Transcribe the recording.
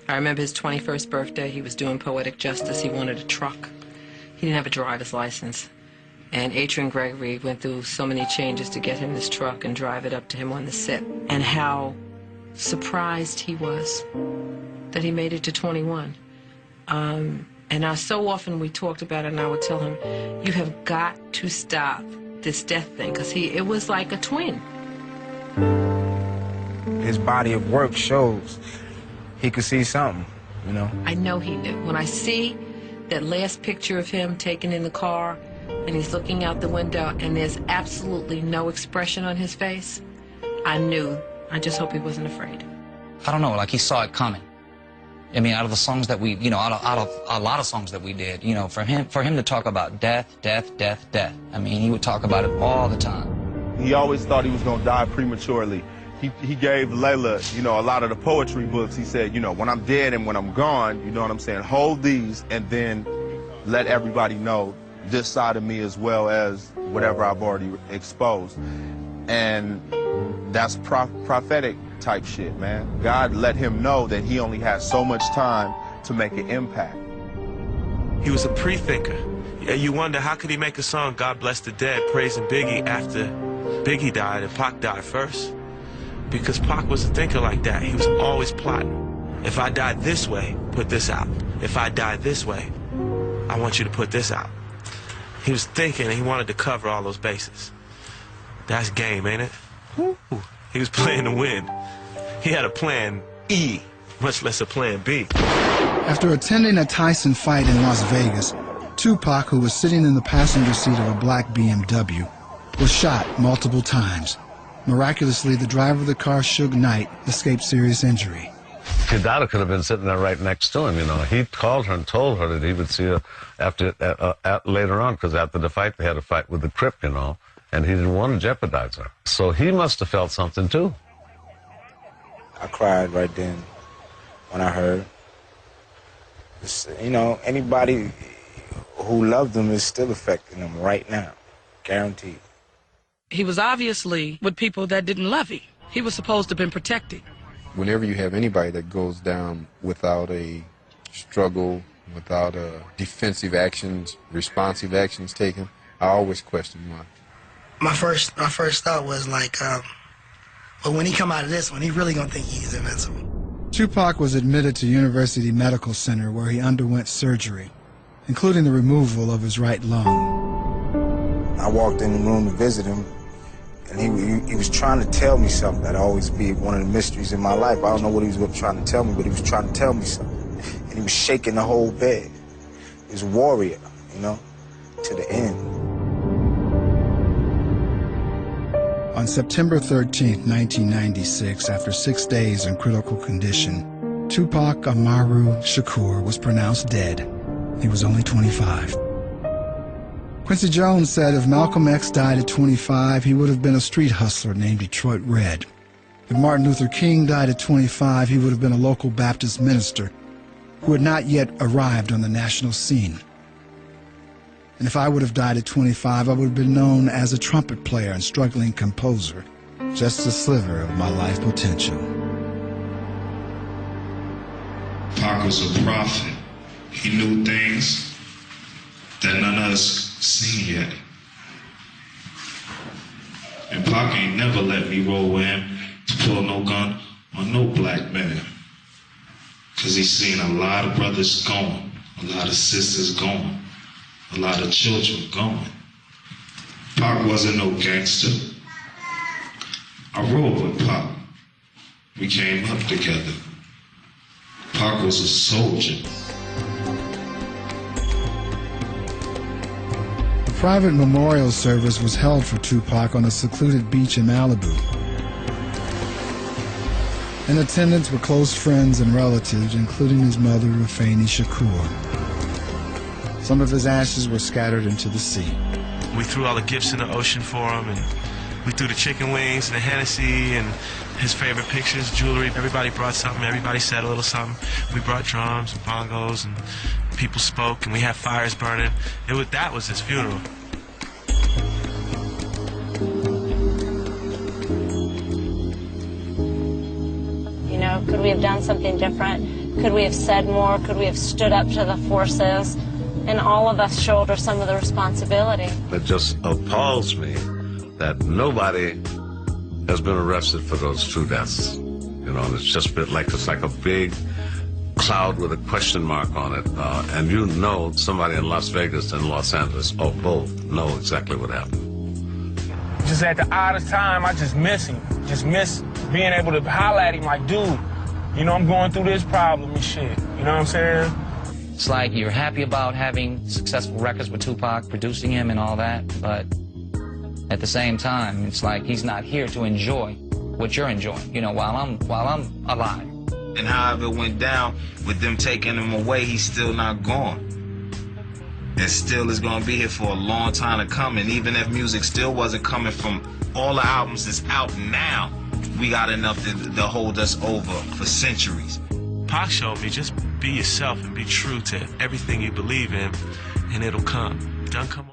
I remember his 21st birthday. He was doing poetic justice. He wanted a truck. He didn't have a driver's license. And Adrian Gregory went through so many changes to get him this truck and drive it up to him on the set. And how surprised he was that he made it to 21. And so often we talked about it, and I would tell him, you have got to stop this death thing, because it was like a twin. His body of work shows he could see something, you know? I know he knew. When I see that last picture of him taken in the car, and he's looking out the window, and there's absolutely no expression on his face, I knew. I just hope he wasn't afraid. I don't know, like he saw it coming. I mean, out of the songs that we, out of a lot of songs that we did, for him to talk about death, death, death, death. I mean, he would talk about it all the time. He always thought he was going to die prematurely. He gave Layla, a lot of the poetry books. He said, when I'm dead and when I'm gone, you know what I'm saying, hold these and then let everybody know this side of me as well as whatever I've already exposed. And that's prophetic type shit, man. God let him know that he only has so much time to make an impact. He was a pre-thinker. You wonder, how could he make a song, God Bless the Dead, praising Biggie after Biggie died and Pac died first? Because Pac was a thinker like that. He was always plotting. If I die this way, put this out. If I die this way, I want you to put this out. He was thinking, and he wanted to cover all those bases. That's game, ain't it? Woo. He was playing to win. He had a plan E, much less a plan B. After attending a Tyson fight in Las Vegas, Tupac, who was sitting in the passenger seat of a black BMW, was shot multiple times. Miraculously, the driver of the car, Suge Knight, escaped serious injury. Kidada could have been sitting there right next to him, He called her and told her that he would see her later on, because after the fight, they had a fight with the Crip, and he didn't want to jeopardize her. So he must have felt something, too. I cried right then when I heard. Anybody who loved him is still affecting him right now, guaranteed. He was obviously with people that didn't love him. He was supposed to have been protected. Whenever you have anybody that goes down without a struggle, without defensive actions, responsive actions taken, I always question why. My first thought was like, but when he come out of this one, he really gonna think he's invincible. Tupac was admitted to University Medical Center, where he underwent surgery, including the removal of his right lung. I walked in the room to visit him, and he was trying to tell me something that'd always be one of the mysteries in my life. I don't know what he was trying to tell me, but he was trying to tell me something. And he was shaking the whole bed. He was a warrior, to the end. On September 13, 1996, after 6 days in critical condition, Tupac Amaru Shakur was pronounced dead. He was only 25. Quincy Jones said if Malcolm X died at 25, he would have been a street hustler named Detroit Red. If Martin Luther King died at 25, he would have been a local Baptist minister who had not yet arrived on the national scene. And if I would have died at 25, I would have been known as a trumpet player and struggling composer, just a sliver of my life potential. Pac was a prophet. He knew things that none of us seen yet. And Pac ain't never let me roll with him to pull no gun on no black man. Cause he's seen a lot of brothers going, a lot of sisters going, a lot of children going. Pac wasn't no gangster. I rode with Pac. We came up together. Pac was a soldier. A private memorial service was held for Tupac on a secluded beach in Malibu. In attendance were close friends and relatives, including his mother, Afeni Shakur. Some of his ashes were scattered into the sea. We threw all the gifts in the ocean for him, and we threw the chicken wings and the Hennessy and his favorite pictures, jewelry. Everybody brought something. Everybody said a little something. We brought drums and bongos, and people spoke, and we had fires burning. That was his funeral. Could we have done something different? Could we have said more? Could we have stood up to the forces? And all of us shoulder some of the responsibility. It just appalls me that nobody has been arrested for those two deaths. You know, and it's just it's like a big cloud with a question mark on it. And you know somebody in Las Vegas and Los Angeles, or both, know exactly what happened. Just at the oddest time, I just miss him. Just miss being able to holler at him like, dude, you know, I'm going through this problem and shit. You know what I'm saying? It's like you're happy about having successful records with Tupac, producing him and all that, but at the same time, it's like he's not here to enjoy what you're enjoying, you know, while I'm alive. And however it went down, with them taking him away, he's still not gone. And still is going to be here for a long time to come. And even if music still wasn't coming from all the albums that's out now, we got enough to hold us over for centuries. Pac showed me just be yourself and be true to everything you believe in, and it'll come. It doesn't come